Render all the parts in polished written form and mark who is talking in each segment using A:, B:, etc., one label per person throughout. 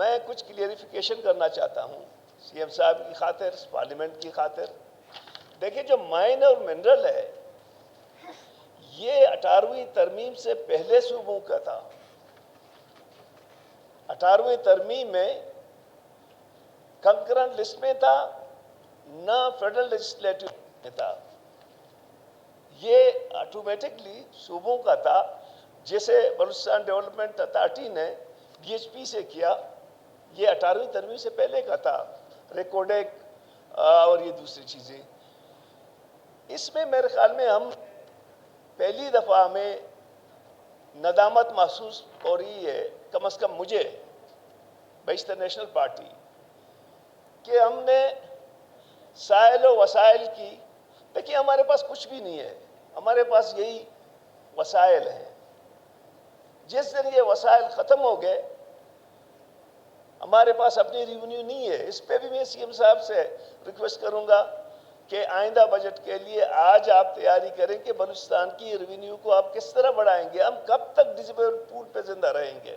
A: میں کچھ کلیئریفیکیشن کرنا چاہتا ہوں سی ایم صاحب کی خاطر، پارلیمنٹ کی خاطر. دیکھیں جو مائن اور منرل ہے یہ 18ویں ترمیم سے پہلے صوبوں کا تھا. 18ویں ترمیم میں کنکرنٹ لسٹ میں تھا، نہ فیڈرل لیجسلیٹو میں تھا. یہ آٹومیٹکلی صوبوں کا تھا، جسے بلوچستان ڈیولپمنٹ اتھارٹی نے ڈی ایچ پی سے کیا. یہ 18ویں ترمیم سے پہلے کا تھا، ریکارڈک اور یہ دوسری چیزیں. اس میں میرے خیال میں ہم پہلی دفعہ ہمیں ندامت محسوس ہو رہی ہے، کم از کم مجھے بیشتر نیشنل پارٹی، کہ ہم نے سائل و وسائل کی. دیکھیے ہمارے پاس کچھ بھی نہیں ہے، ہمارے پاس یہی وسائل ہیں. جس دن یہ وسائل ختم ہو گئے، ہمارے پاس اپنی ریونیو نہیں ہے. اس پہ بھی میں سی ایم صاحب سے ریکویسٹ کروں گا کہ آئندہ بجٹ کے لیے آج آپ تیاری کریں کہ بلوچستان کی ریونیو کو آپ کس طرح بڑھائیں گے. ہم کب تک ڈسیبل پول پہ زندہ رہیں گے؟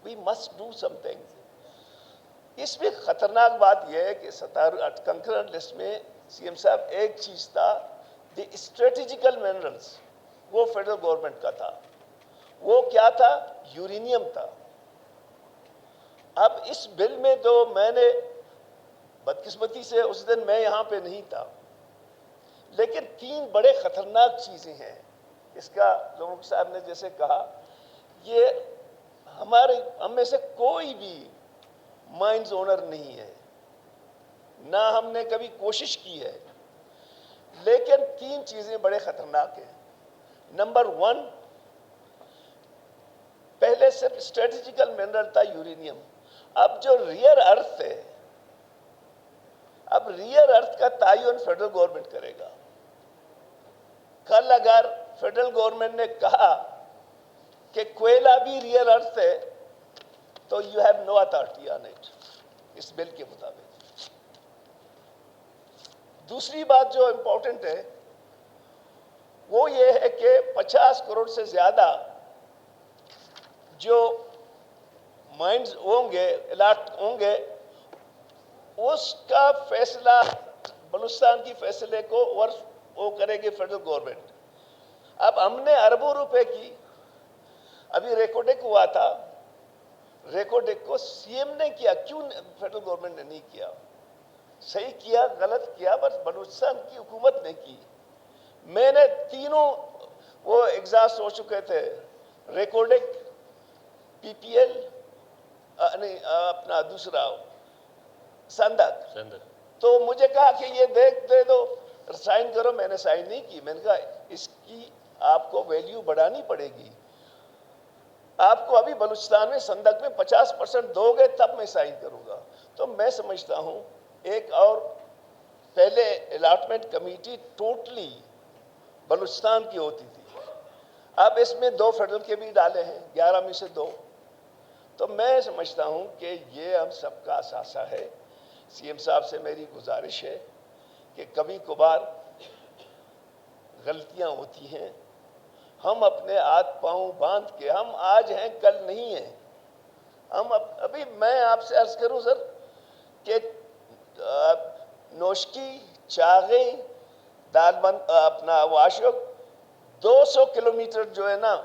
A: We must do something. اس میں خطرناک بات یہ ہے کہ کنکرنٹ لسٹ میں سی ایم صاحب ایک چیز تھا، دی اسٹریٹجیکل منرلز، وہ فیڈرل گورنمنٹ کا تھا. وہ کیا تھا؟ یورینیم تھا. اب اس بل میں تو میں نے بدقسمتی سے اس دن میں یہاں پہ نہیں تھا، لیکن 3 بڑے خطرناک چیزیں ہیں. اس کا لوگوں صاحب نے جیسے کہا، یہ ہم میں سے کوئی بھی مائنز اونر نہیں ہے، نہ ہم نے کبھی کوشش کی ہے، لیکن 3 چیزیں بڑے خطرناک ہیں. نمبر 1، پہلے صرف اسٹریٹجیکل منرل تھا یورینیم. اب جو ریئر ارتھ ہے، اب ریئر ارتھ کا تعین فیڈرل گورنمنٹ کرے گا. کل اگر فیڈرل گورنمنٹ نے کہا کہ کوئلہ بھی ریئر ارتھ ہے تو you have no authority on it اس بل کے مطابق. دوسری بات جو امپورٹنٹ ہے وہ یہ ہے کہ 50 کروڑ سے زیادہ جو مائنز ہوں گے، الاٹ ہوں گے، اس کا فیصلہ بلوچستان کی فیصلے کو وہ کرے گی فیڈرل گورنمنٹ. اب ہم نے اربوں روپے کی، ابھی ریکارڈک ہوا تھا، ریکارڈک کو سی ایم نے کیا، کیوں فیڈرل گورنمنٹ نے نہیں کیا؟ صحیح کیا غلط کیا، بس بلوچستان کی حکومت نے کی. میں نے تینوں وہ ایگزاسٹ ہو چکے تھے، ریکارڈک، پی پی ایل، اپنا دوسرا سندک. تو مجھے کہا کہ یہ دے دو، سائن کرو. میں نے سائن نہیں کی. میں نے کہا اس کی آپ کو ویلیو بڑھانی پڑے گی. آپ کو ابھی بلوچستان میں سندک میں 50% دو گے تب میں سائن کروں گا. تو میں سمجھتا ہوں ایک اور پہلے الاٹمنٹ کمیٹی ٹوٹلی بلوچستان کی ہوتی تھی، اب اس میں 2 فیڈرل کے بھی ڈالے ہیں، 11 میں سے 2. تو میں سمجھتا ہوں کہ یہ ہم سب کا اثاثہ ہے. سی ایم صاحب سے میری گزارش ہے کہ کبھی کبھار غلطیاں ہوتی ہیں، ہم اپنے ہاتھ پاؤں باندھ کے، ہم آج ہیں کل نہیں ہیں. ہم ابھی میں آپ سے عرض کروں سر کہ نوشکی، چاغی، دال بند، اپنا واشوک، 200 کلومیٹر جو ہے نا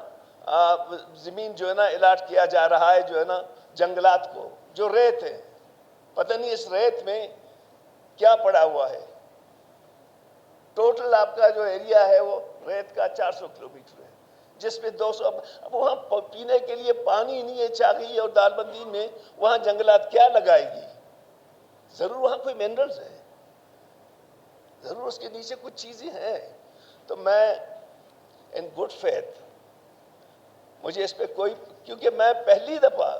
A: زمین جو ہے نا الاٹ کیا جا رہا ہے، جو ہے نا جنگلات کو، جو ریت ہے. پتہ نہیں اس ریت میں کیا پڑا ہوا ہے. ٹوٹل آپ کا جو ایریا ہے وہ ریت کا 400 کلومیٹر ہے، جس میں 200. اب وہاں پینے کے لیے پانی نہیں ہے چاغی اور دال بندی میں، وہاں جنگلات کیا لگائے گی؟ ضرور وہاں کوئی منرلز ہے، ضرور اس کے نیچے کچھ چیزیں ہیں. تو میں ان گڈ فیتھ، مجھے اس پہ کوئی، کیونکہ میں پہلی دفعہ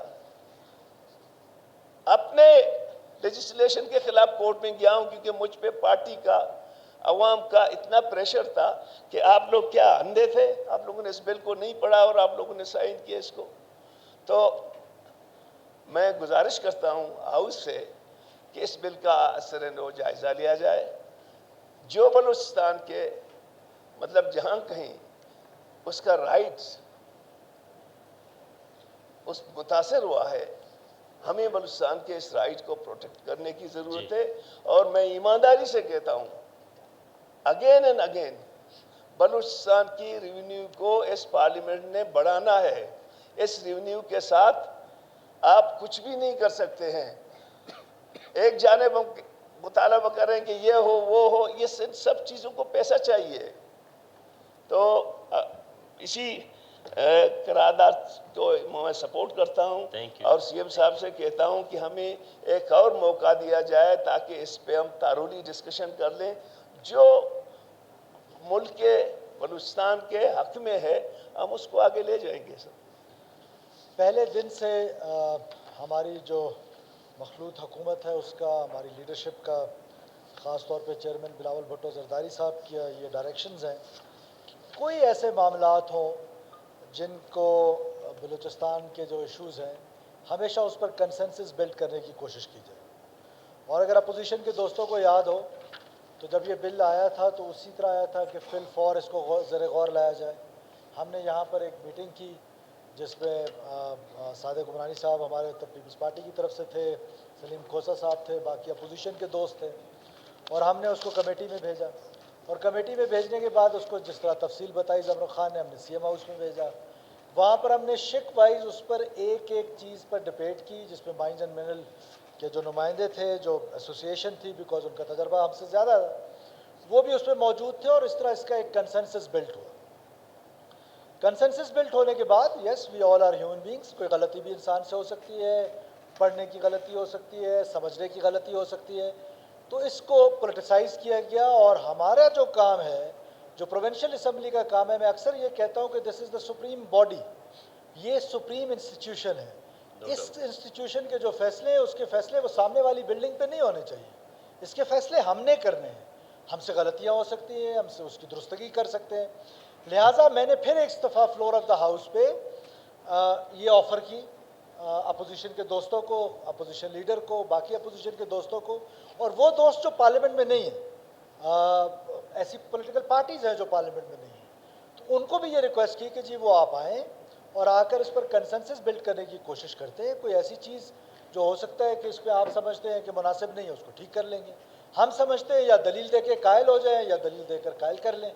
A: اپنے لیجسلیشن کے خلاف کورٹ میں گیا ہوں، کیونکہ مجھ پہ پارٹی کا، عوام کا اتنا پریشر تھا کہ آپ لوگ کیا اندھے تھے؟ آپ لوگوں نے اس بل کو نہیں پڑھا اور آپ لوگوں نے سائن کیا اس کو. تو میں گزارش کرتا ہوں ہاؤس سے کہ اس بل کا اثر نو جائزہ لیا جائے. جو بلوچستان کے مطلب جہاں کہیں اس کا رائٹس اس متاثر ہوا ہے، ہمیں بلوچستان کے اس رائٹ کو پروٹیکٹ کرنے کی ضرورت ہے، اور میں ایمانداری سے کہتا ہوں اگین اینڈ اگین، بلوچستان کی ریونیو کو اس پارلیمنٹ نے بڑھانا ہے. اس ریونیو کے ساتھ آپ کچھ بھی نہیں کر سکتے ہیں. ایک جانب ہم مطالبہ کریں کہ یہ ہو وہ ہو، یہ سب چیزوں کو پیسہ چاہیے. تو اسی قرارداد کو میں سپورٹ کرتا ہوں، اور سی ایم صاحب سے کہتا ہوں کہ ہمیں ایک اور موقع دیا جائے تاکہ اس پہ ہم تارولی ڈسکشن کر لیں. جو ملک کے بلوچستان کے حق میں ہے ہم اس کو آگے لے جائیں گے. سر
B: پہلے دن سے ہماری جو مخلوط حکومت ہے اس کا، ہماری لیڈرشپ کا، خاص طور پہ چیئرمین بلاول بھٹو زرداری صاحب کی یہ ڈائریکشنز ہیں، کوئی ایسے معاملات ہوں جن کو بلوچستان کے جو ایشوز ہیں ہمیشہ اس پر کنسنسس بلڈ کرنے کی کوشش کی جائے. اور اگر اپوزیشن کے دوستوں کو یاد ہو تو جب یہ بل آیا تھا تو اسی طرح آیا تھا کہ فی الفور اس کو زیر غور لایا جائے. ہم نے یہاں پر ایک میٹنگ کی جس میں صادق عمرانی صاحب ہمارے پیپلز پارٹی کی طرف سے تھے، سلیم کھوسہ صاحب تھے، باقی اپوزیشن کے دوست تھے، اور ہم نے اس کو کمیٹی میں بھیجا. اور کمیٹی میں بھیجنے کے بعد اس کو جس طرح تفصیل بتائی ظفر خان نے، ہم نے سی ایم ہاؤس میں بھیجا. وہاں پر ہم نے شک وائز اس پر ایک ایک چیز پر ڈبیٹ کی، جس میں مائنز اینڈ منرل کے جو نمائندے تھے، جو ایسوسیشن تھی، بیکاز ان کا تجربہ ہم سے زیادہ تھا، وہ بھی اس میں موجود تھے، اور اس طرح اس کا ایک کنسنسس بلٹ ہوا. کنسنسس بلٹ ہونے کے بعد یس وی آل آر ہیومن بینگس، کوئی غلطی بھی انسان سے ہو سکتی ہے، پڑھنے کی غلطی ہو سکتی ہے، سمجھنے کی غلطی ہو سکتی ہے، تو اس کو پولیٹیسائز کیا گیا. اور ہمارا جو کام ہے، جو پروونشل اسمبلی کا کام ہے، میں اکثر یہ کہتا ہوں کہ دس از دا سپریم باڈی، یہ سپریم انسٹیٹیوشن ہے. اس انسٹیٹیوشن کے جو فیصلے ہیں، اس کے فیصلے وہ سامنے والی بلڈنگ پہ نہیں ہونے چاہیے. اس کے فیصلے ہم نے کرنے ہیں. ہم سے غلطیاں ہو سکتی ہیں، ہم سے اس کی درستگی کر سکتے ہیں. لہٰذا میں نے پھر ایک دفعہ فلور آف دا ہاؤس پہ یہ آفر کی اپوزیشن کے دوستوں کو، اپوزیشن لیڈر کو، باقی اپوزیشن کے دوستوں کو، اور وہ دوست جو پارلیمنٹ میں نہیں ہیں، ایسی پولیٹیکل پارٹیز ہیں جو پارلیمنٹ میں نہیں ہیں، تو ان کو بھی یہ ریکویسٹ کی کہ جی وہ آپ آئیں اور آ کر اس پر کنسنسس بلڈ کرنے کی کوشش کرتے ہیں. کوئی ایسی چیز جو ہو سکتا ہے کہ اس پہ آپ سمجھتے ہیں کہ مناسب نہیں ہے، اس کو ٹھیک کر لیں گے. ہم سمجھتے ہیں یا دلیل دے کے قائل ہو جائیں یا دلیل دے کر قائل کر لیں.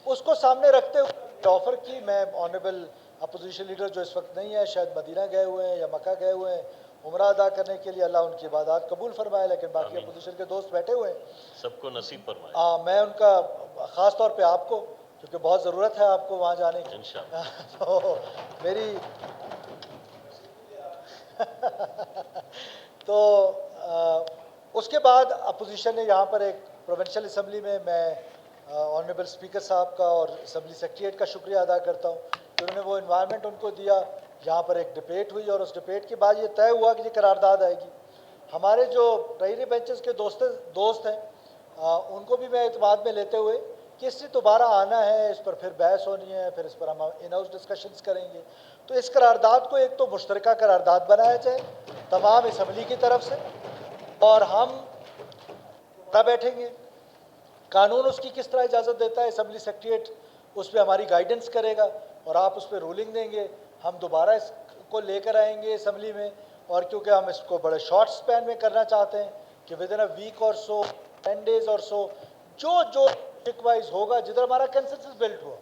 B: اس کو سامنے رکھتے ہوئے آفر کی. میں آنریبل اپوزیشن لیڈر جو اس وقت نہیں ہے، شاید مدینہ گئے ہوئے ہیں یا مکہ گئے ہوئے ہیں عمرہ ادا کرنے کے لیے، اللہ ان کی عبادات قبول فرمائے، لیکن باقی اپوزیشن کے دوست بیٹھے ہوئے ہیں،
C: سب کو نصیب فرمائے.
B: میں ان کا خاص طور پہ آپ کو، کیونکہ بہت ضرورت ہے آپ کو وہاں جانے کی، تو میری تو اس کے بعد اپوزیشن نے یہاں پر ایک پروونشل اسمبلی میں آنریبل اسپیکر صاحب کا اور اسمبلی سیکریٹریٹ کا شکریہ ادا کرتا ہوں کہ انہوں نے وہ انوائرمنٹ ان کو دیا. یہاں پر ایک ڈبیٹ ہوئی اور اس ڈبیٹ کے بعد یہ طے ہوا کہ یہ قرارداد آئے گی. ہمارے جو ٹائری بینچز کے دوست ہیں ان کو بھی میں اعتماد میں لیتے ہوئے کہ اس سے دوبارہ آنا ہے، اس پر پھر بحث ہونی ہے، پھر اس پر ہم ان ہاؤس ڈسکشنز کریں گے. تو اس قرارداد کو ایک تو مشترکہ قرارداد بنایا جائے تمام اسمبلی کی طرف سے، اور ہم بیٹھیں گے. قانون اس کی کس طرح اجازت دیتا ہے، اسمبلی سیکریٹریٹ اس پہ ہماری گائیڈنس کرے گا اور آپ اس پہ رولنگ دیں گے. ہم دوبارہ اس کو لے کر آئیں گے اسمبلی میں، اور کیونکہ ہم اس کو بڑے شارٹ سپین میں کرنا چاہتے ہیں کہ ود ان اے ویک اور سو، 10 days اور سو، جو ٹک وائز ہوگا، جدھر ہمارا کنسنسس بلڈ ہوا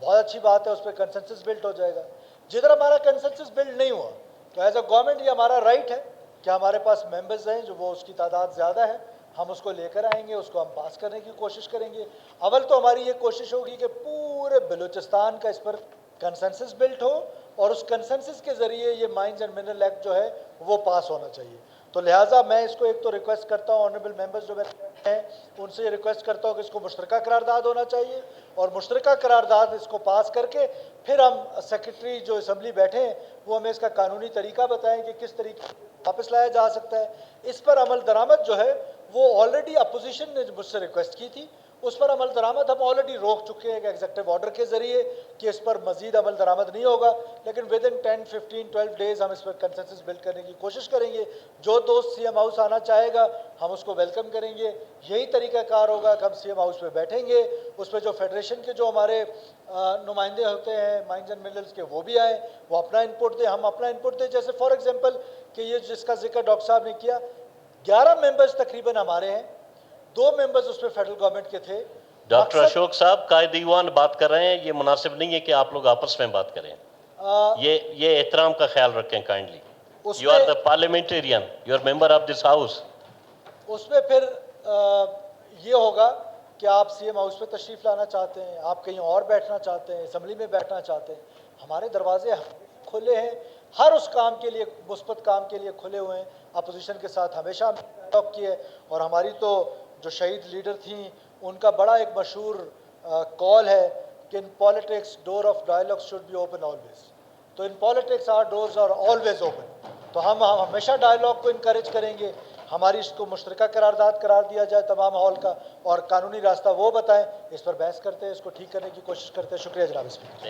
B: بہت اچھی بات ہے، اس پہ کنسنسس بلڈ ہو جائے گا. جدھر ہمارا کنسنسس بلڈ نہیں ہوا تو ایز اے گورنمنٹ یہ ہمارا رائٹ ہے کہ ہمارے پاس ممبرز ہیں جو وہ اس کی تعداد زیادہ ہے، ہم اس کو لے کر آئیں گے، اس کو ہم پاس کرنے کی کوشش کریں گے. اول تو ہماری یہ کوشش ہوگی کہ پورے بلوچستان کا اس پر کنسنسس بلڈ ہو، اور اس کنسنسس کے ذریعے یہ مائنز اینڈ منرل ایکٹ جو ہے وہ پاس ہونا چاہیے. تو لہٰذا میں اس کو ایک تو ریکویسٹ کرتا ہوں آنریبل ممبرز جو ہیں ان سے یہ ریکویسٹ کرتا ہوں کہ اس کو مشترکہ قرارداد ہونا چاہیے، اور مشترکہ قرارداد اس کو پاس کر کے پھر ہم سیکرٹری جو اسمبلی بیٹھے ہیں وہ ہمیں اس کا قانونی طریقہ بتائیں کہ کس طریقے واپس لایا جا سکتا ہے. اس پر عمل درآمد جو ہے وہ آلریڈی اپوزیشن نے مجھ سے ریکویسٹ کی تھی، اس پر عمل درآمد ہم آلریڈی روک چکے ہیں ایک ایگزیکٹو آرڈر کے ذریعے کہ اس پر مزید عمل درآمد نہیں ہوگا، لیکن ود ان 10 15 12 ڈیز ہم اس پر کنسنسس بلڈ کرنے کی کوشش کریں گے. جو دوست سی ایم ہاؤس آنا چاہے گا ہم اس کو ویلکم کریں گے. یہی طریقہ کار ہوگا کہ ہم سی ایم ہاؤس پہ بیٹھیں گے، اس پہ جو فیڈریشن کے جو ہمارے نمائندے ہوتے ہیں مائنز اینڈ منرلز کے وہ بھی آئیں، وہ اپنا انپٹ دیں، ہم اپنا انپٹ دیں. جیسے فار ایگزامپل کہ یہ جس کا ذکر ڈاکٹر صاحب نے کیا، 11 ممبرز تقریباً ہمارے ہیں، 2 ممبرز اس پہ فیڈرل گورنمنٹ کے تھے.
C: ڈاکٹر اشوک صاحب قائد ایوان بات کر رہے ہیں، یہ مناسب نہیں ہے کہ آپ لوگ آپس میں بات کریں. یہ احترام کا خیال رکھیں kindly. You are the parliamentarian, you are member of this house.
B: اس میں پھر یہ ہوگا کہ آپ سی ایم ہاؤس پہ تشریف لانا چاہتے ہیں، آپ کہیں اور بیٹھنا چاہتے ہیں، اسمبلی میں بیٹھنا چاہتے ہیں، ہمارے دروازے کھلے ہیں، ہر اس کام کے لیے، مثبت کام کے لیے کھلے ہوئے ہیں. اپوزیشن کے ساتھ ہمیشہ ڈائلاگ کیے، اور ہماری تو جو شہید لیڈر تھیں ان کا بڑا ایک مشہور کال ہے کہ in politics door of dialogue should be open always. تو in politics our doors are always open. تو ہم ہمیشہ ڈائلاگ کو انکریج کریں گے. ہماری اس کو مشترکہ قرارداد قرار دیا جائے تمام ہال کا، اور قانونی راستہ وہ بتائیں، اس پر بحث کرتے ہیں، اس کو ٹھیک کرنے کی کوشش کرتے ہیں. شکریہ جناب اسپیکر.